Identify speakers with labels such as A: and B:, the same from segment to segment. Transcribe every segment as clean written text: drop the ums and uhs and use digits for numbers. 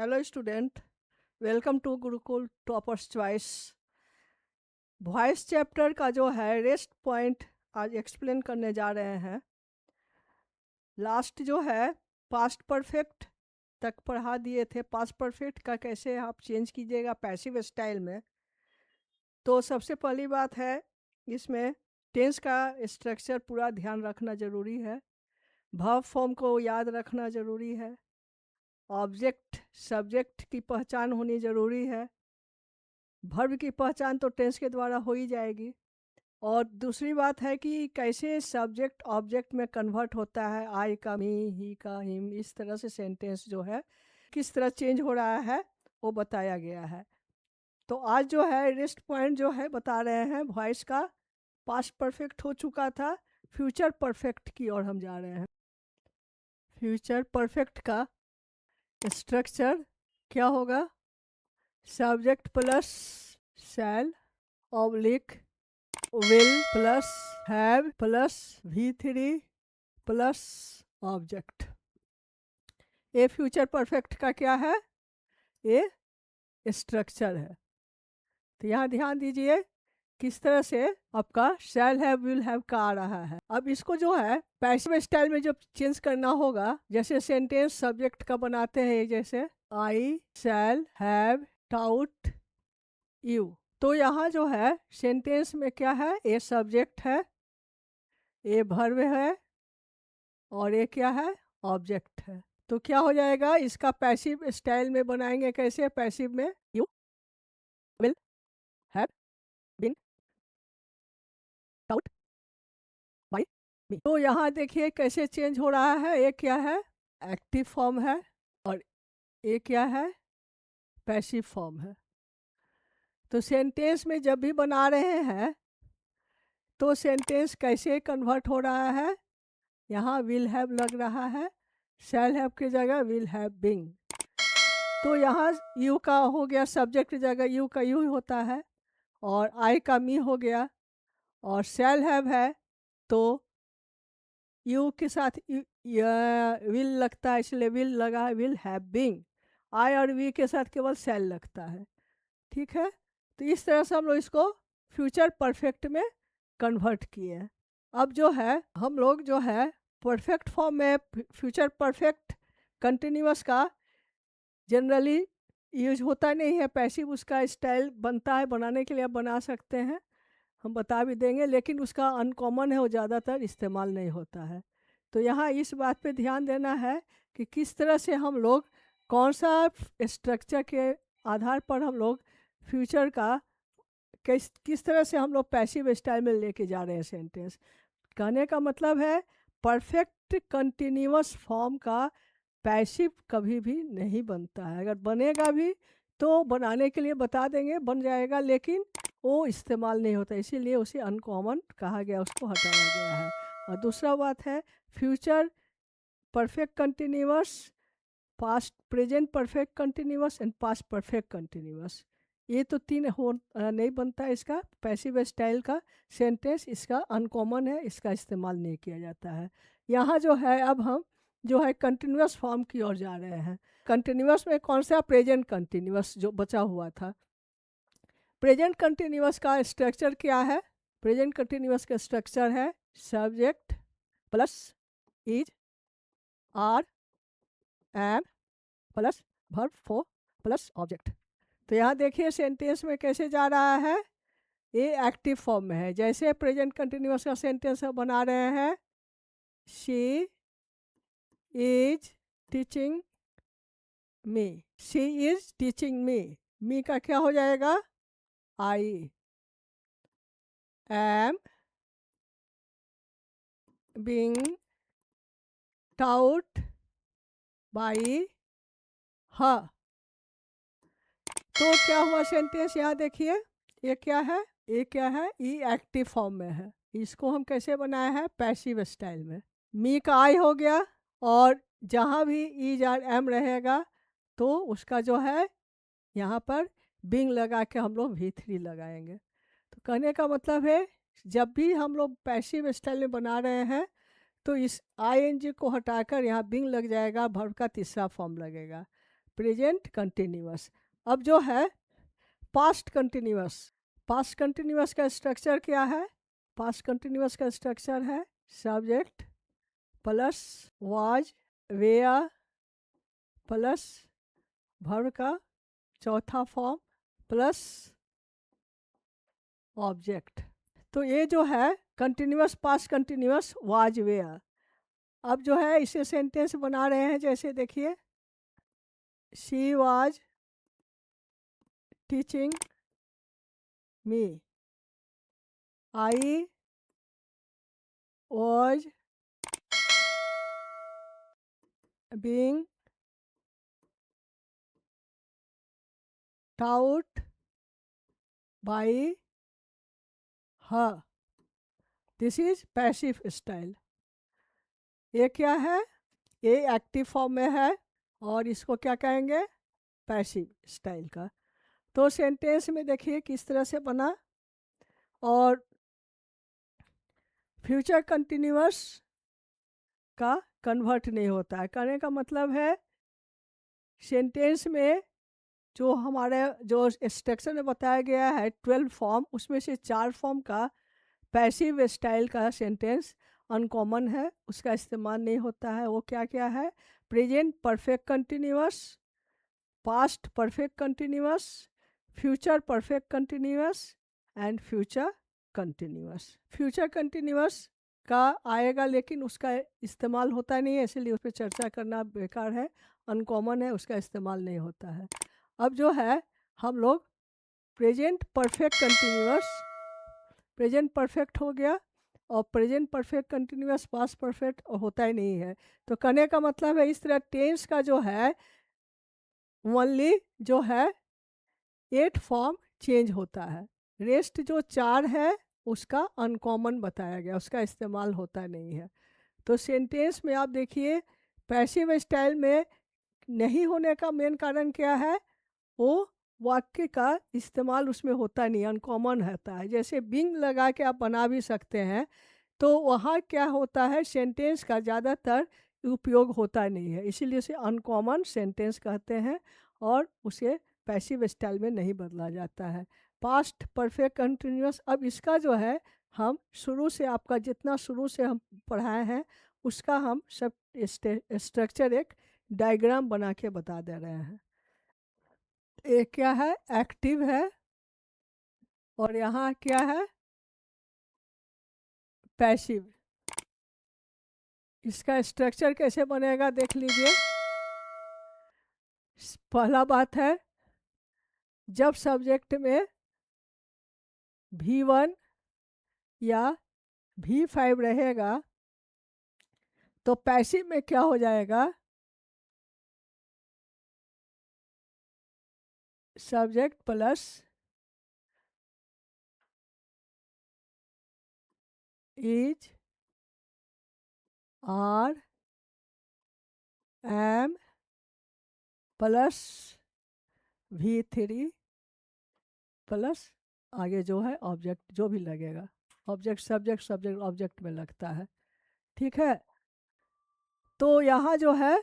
A: Hello student, welcome to Gurukul toppers choice. Voice chapter का जो है रेस्ट पॉइंट आज एक्सप्लेन करने जा रहे हैं। लास्ट जो है पास्ट परफेक्ट तक पढ़ा दिए थे। पास्ट परफेक्ट का कैसे आप चेंज कीजिएगा पैसिव स्टाइल में। तो सबसे पहली बात है, इसमें टेंस का स्ट्रक्चर पूरा ध्यान रखना ज़रूरी है। वर्ब फॉर्म को याद रखना ज़रूरी है। ऑब्जेक्ट सब्जेक्ट की पहचान होनी ज़रूरी है। वर्ब की पहचान तो टेंस के द्वारा हो ही जाएगी। और दूसरी बात है कि कैसे सब्जेक्ट ऑब्जेक्ट में कन्वर्ट होता है। आई का मी, ही का हिम, इस तरह से सेंटेंस जो है किस तरह चेंज हो रहा है वो बताया गया है। तो आज जो है रेस्ट पॉइंट जो है बता रहे हैं वॉइस का। पास्ट परफेक्ट हो चुका था, फ्यूचर परफेक्ट की ओर हम जा रहे हैं। फ्यूचर परफेक्ट का स्ट्रक्चर क्या होगा? Subject plus shall oblique will plus have plus V3 plus object. ये फ्यूचर परफेक्ट का क्या है? ये स्ट्रक्चर है। तो यहाँ ध्यान दीजिए किस तरह से आपका शैल हैव विल हैव का आ रहा है। अब इसको जो है पैसिव स्टाइल में जब चेंज करना होगा, जैसे सेंटेंस सब्जेक्ट का बनाते हैं, जैसे आई शैल हैव टाउट यू। तो यहाँ जो है सेंटेंस में क्या है? ये सब्जेक्ट है, ये वर्ब है और ये क्या है? ऑब्जेक्ट है। तो क्या हो जाएगा? इसका पैसिव स्टाइल में बनाएंगे कैसे? पैसिव में you will have been taught by me. तो यहाँ देखिए कैसे चेंज हो रहा है। ये क्या है? एक्टिव फॉर्म है और ये क्या है? पैसिव फॉर्म है। तो सेंटेंस में जब भी बना रहे हैं तो सेंटेंस कैसे कन्वर्ट हो रहा है? यहाँ विल हैव लग रहा है, शैल हैव की जगह विल हैव बीन। तो यहाँ यू का हो गया, सब्जेक्ट की जगह यू का यू होता है, और आई का मी हो गया, और शैल हैव है तो यू के साथ विल लगता है, इसलिए विल लगा है, विल हैव बीन। आई और वी के साथ केवल शैल लगता है। ठीक है, तो इस तरह से हम लोग इसको फ्यूचर परफेक्ट में कन्वर्ट किए। अब जो है हम लोग जो है परफेक्ट फॉर्म में फ्यूचर परफेक्ट कंटिन्यूअस का जनरली यूज होता नहीं है। पैसिव उसका स्टाइल बनता है, बनाने के लिए आप बना सकते हैं, हम बता भी देंगे, लेकिन उसका अनकॉमन है, वो ज़्यादातर इस्तेमाल नहीं होता है। तो यहाँ इस बात पे ध्यान देना है कि किस तरह से हम लोग कौन सा स्ट्रक्चर के आधार पर हम लोग फ्यूचर का किस तरह से हम लोग पैसिव स्टाइल में लेके जा रहे हैं सेंटेंस। कहने का मतलब है परफेक्ट कंटिन्यूअस फॉर्म का पैसिव कभी भी नहीं बनता है। अगर बनेगा भी तो बनाने के लिए बता देंगे, बन जाएगा, लेकिन वो इस्तेमाल नहीं होता, इसीलिए उसे अनकॉमन कहा गया, उसको हटाया गया है। और दूसरा बात है future perfect continuous, past present perfect continuous and past perfect continuous. ये तो तीन हो नहीं बनता है इसका पैसिव स्टाइल का सेंटेंस, इसका अनकॉमन है, इसका इस्तेमाल नहीं किया जाता है। यहाँ जो है अब हम जो है कंटिन्यूअस फॉर्म की ओर जा रहे हैं। कंटिन्यूअस में कौन सा? प्रेजेंट कंटिन्यूअस जो बचा हुआ था। प्रेजेंट कंटिन्यूअस का स्ट्रक्चर क्या है? प्रेजेंट कंटिन्यूअस का स्ट्रक्चर है subject plus is, are, am plus verb four plus object. तो यहाँ देखिए सेंटेंस में कैसे जा रहा है, ये एक्टिव फॉर्म में है। जैसे प्रेजेंट कंटिन्यूअस का सेंटेंस बना रहे हैं, she is teaching me, she is teaching me, me का क्या हो जाएगा? I am being taught by her. तो क्या हुआ सेंटेंस? यहाँ देखिए ये क्या है? ये क्या है? ये एक्टिव फॉर्म में है। इसको हम कैसे बनाया है? पैसिव स्टाइल में। मी का आई हो गया, और जहाँ भी ईज आर एम रहेगा तो उसका जो है यहाँ पर बिंग लगा के हम लोग V3 लगाएंगे। तो कहने का मतलब है जब भी हम लोग पैसिव स्टाइल में बना रहे हैं तो इस ING को हटाकर यहाँ बिंग लग जाएगा, वर्ब का तीसरा फॉर्म लगेगा। Present continuous. अब जो है पास्ट कंटिन्यूअस, पास्ट कंटिन्यूअस का स्ट्रक्चर क्या है? पास्ट कंटिन्यूअस का स्ट्रक्चर है subject plus was were plus verb का चौथा फॉर्म प्लस ऑब्जेक्ट। तो ये जो है continuous past continuous was were. अब जो है इसे सेंटेंस बना रहे हैं, जैसे देखिए she was teaching me, I was being taught by her। This is passive style. ये क्या है? ये एक्टिव फॉर्म में है और इसको क्या कहेंगे? पैसिव स्टाइल का। तो सेंटेंस में देखिए किस तरह से बना। और फ्यूचर कंटिन्यूअस का कन्वर्ट नहीं होता है। कहने का मतलब है सेंटेंस में जो हमारे जो स्ट्रक्चर में बताया गया है 12 फॉर्म, उसमें से 4 फॉर्म का पैसिव स्टाइल का सेंटेंस अनकॉमन है, उसका इस्तेमाल नहीं होता है। वो क्या क्या है? Present perfect continuous, past perfect continuous, future perfect continuous and future continuous. Future continuous का आएगा लेकिन उसका इस्तेमाल होता नहीं है, इसलिए उस पर चर्चा करना बेकार है, अनकॉमन है, उसका इस्तेमाल नहीं होता है। अब जो है हम लोग present perfect continuous, present perfect हो गया और present perfect continuous past perfect होता ही नहीं है। तो कहने का मतलब है इस तरह टेंस का जो है ओनली जो है 8 फॉर्म चेंज होता है, रेस्ट जो 4 है उसका अनकॉमन बताया गया, उसका इस्तेमाल होता नहीं है। तो सेंटेंस में आप देखिए पैसिव स्टाइल में नहीं होने का मेन कारण क्या है? वो वाक्य का इस्तेमाल उसमें होता नहीं, अनकॉमन होता है। जैसे बिंग लगा के आप बना भी सकते हैं, तो वहाँ क्या होता है सेंटेंस का ज़्यादातर उपयोग होता नहीं है, इसीलिए उसे अनकॉमन सेंटेंस कहते हैं और उसे पैसिव स्टाइल में नहीं बदला जाता है। पास्ट परफेक्ट कंटिन्यूअस, अब इसका जो है हम शुरू से आपका जितना शुरू से हम पढ़ाए हैं उसका हम सब स्ट्रक्चर एक डायग्राम बना के बता दे रहे हैं। एक क्या है? एक्टिव है और यहाँ क्या है? पैसिव। इसका स्ट्रक्चर कैसे बनेगा देख लीजिए। पहला बात है जब सब्जेक्ट में V1 या V5 रहेगा तो पैसिव में क्या हो जाएगा? Subject plus is are am plus V3 plus आगे जो है ऑब्जेक्ट जो भी लगेगा, ऑब्जेक्ट सब्जेक्ट सब्जेक्ट ऑब्जेक्ट में लगता है, ठीक है। तो यहाँ जो है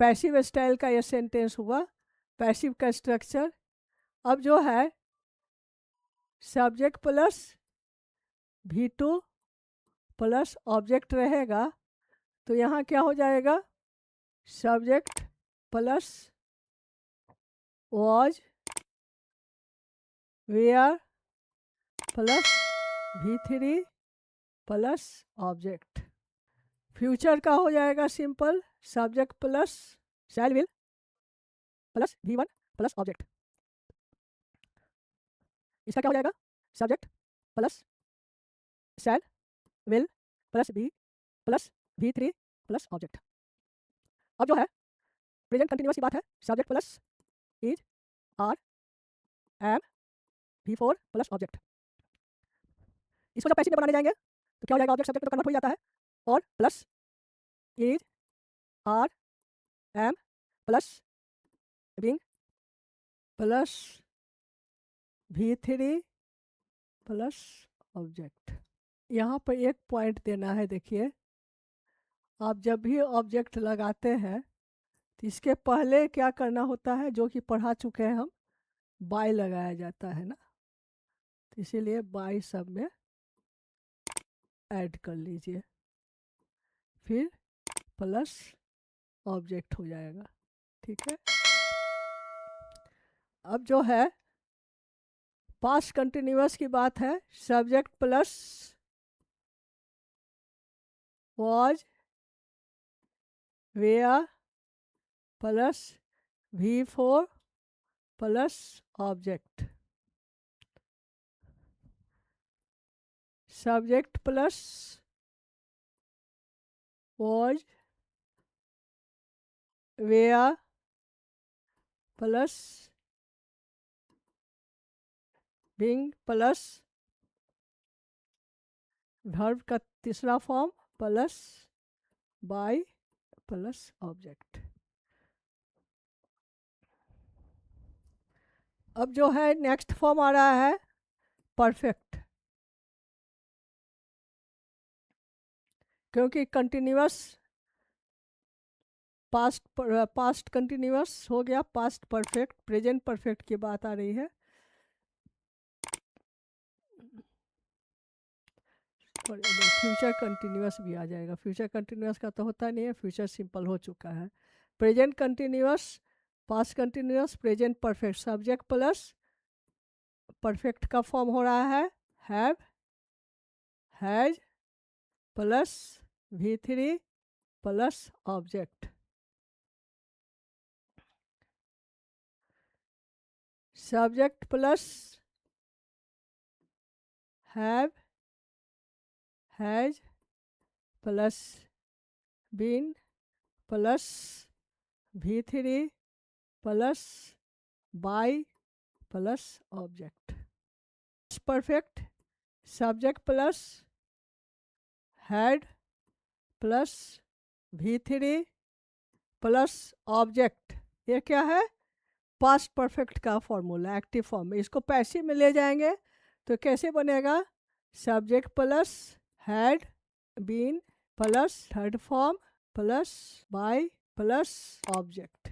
A: पैसिव स्टाइल का ये सेंटेंस हुआ, पैसिव का स्ट्रक्चर। अब जो है subject plus V2 plus object रहेगा, तो यहाँ क्या हो जाएगा? Subject plus was were plus V3 plus object. Future का हो जाएगा simple, subject plus shall will plus V1 plus object. इसका क्या हो जाएगा? Subject plus shall will plus V plus V3 plus object. अब जो है प्रेजेंट कंटिन्यूअस की बात है, subject plus is are am V4 plus object. इसको जब पैसिव में बनाने जाएंगे तो क्या हो जाएगा? ऑब्जेक्ट सब्जेक्ट तो कन्वर्ट हो ही जाता है, और plus is are am plus being plus V3 plus object. यहाँ पर एक पॉइंट देना है, देखिए आप जब भी ऑब्जेक्ट लगाते हैं तो इसके पहले क्या करना होता है, जो कि पढ़ा चुके हैं हम, बाय लगाया जाता है ना, तो इसीलिए बाय सब में ऐड कर लीजिए, फिर प्लस ऑब्जेक्ट हो जाएगा। ठीक है। अब जो है पास्ट कंटिन्यूअस की बात है, subject plus was were plus V4 plus object, subject plus was were plus being plus verb का तीसरा form plus by plus object. अब जो है नेक्स्ट फॉर्म आ रहा है परफेक्ट, क्योंकि कंटिन्यूअस पास्ट कंटिन्यूअस हो गया, पास्ट परफेक्ट, प्रेजेंट परफेक्ट की बात आ रही है। फ्यूचर कंटिन्यूअस भी आ जाएगा, फ्यूचर कंटिन्यूअस का तो होता नहीं है, फ्यूचर सिंपल हो चुका है। Present continuous, past continuous, present perfect, subject plus perfect का फॉर्म हो रहा है have, has plus V3 plus object, subject plus have, has plus been plus V3 plus by plus object, perfect, subject plus had plus V3 plus object. ये क्या है, past perfect का formula active form में, इसको passive में ले जाएंगे तो कैसे बनेगा, subject plus had been plus third form plus by plus object.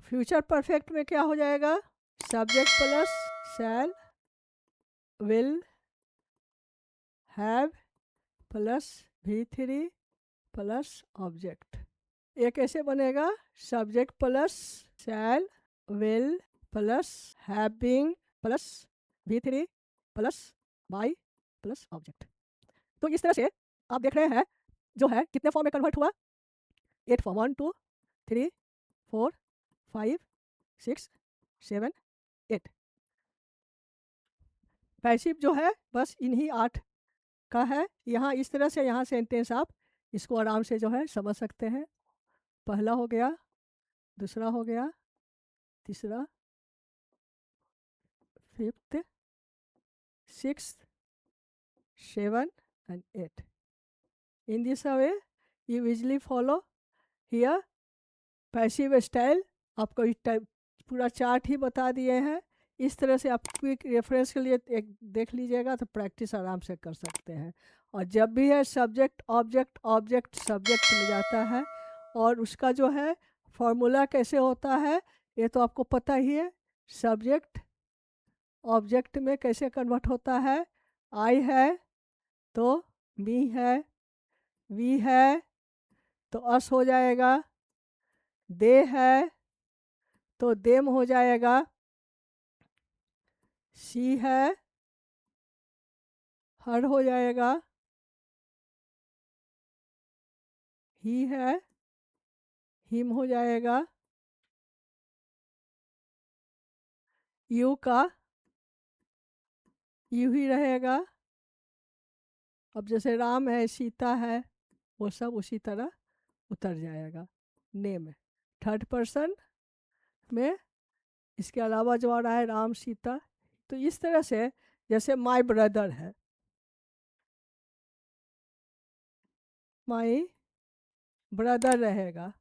A: Future perfect में क्या हो जाएगा, subject plus shall will have plus V3 plus object. ये कैसे बनेगा, subject plus shall will plus having plus V3 plus by plus object. तो इस तरह से आप देख रहे हैं जो है कितने फॉर्म में कन्वर्ट हुआ, 8 फॉर्म, 1 2 3 4 5 6 7 8। पैसिव जो है बस इन्हीं 8 का है। यहाँ इस तरह से यहाँ सेंटेंस आप इसको आराम से जो है समझ सकते हैं। पहला हो गया, दूसरा हो गया, तीसरा, fifth, sixth, 7 and 8. In this way you easily follow here passive style. आपको इस टाइप पूरा चार्ट ही बता दिए हैं। इस तरह से आप क्विक रेफरेंस के लिए एक देख लीजिएगा तो प्रैक्टिस आराम से कर सकते हैं। और जब भी है सब्जेक्ट ऑब्जेक्ट, ऑब्जेक्ट सब्जेक्ट में जाता है, और उसका जो है फॉर्मूला कैसे होता है ये तो आपको पता ही है। सब्जेक्ट ऑब्जेक्ट में कैसे कन्वर्ट होता है, आई है तो मी है, वी है तो अस हो जाएगा, दे है तो देम हो जाएगा, शी है हर हो जाएगा, ही है हिम हो जाएगा, यू का यू ही रहेगा। अब जैसे राम है, सीता है, वो सब उसी तरह उतर जाएगा। नेम थर्ड पर्सन में इसके अलावा जो आ रहा है राम सीता, तो इस तरह से जैसे माय ब्रदर है, माई ब्रदर रहेगा,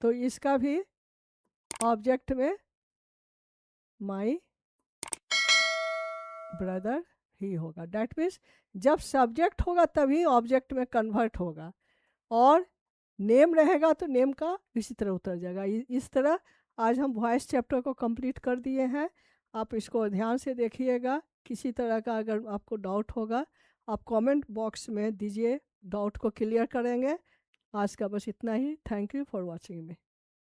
A: तो इसका भी ऑब्जेक्ट में माई ब्रदर ही होगा। डैट मीन्स जब सब्जेक्ट होगा तभी ऑब्जेक्ट में कन्वर्ट होगा। और नेम रहेगा तो नेम का इसी तरह उतर जाएगा। इस तरह आज हम वॉइस चैप्टर को कंप्लीट कर दिए हैं। आप इसको ध्यान से देखिएगा। किसी तरह का अगर आपको डाउट होगा आप कमेंट बॉक्स में दीजिए, डाउट को क्लियर करेंगे। आज का बस इतना ही। Thank you for watching me.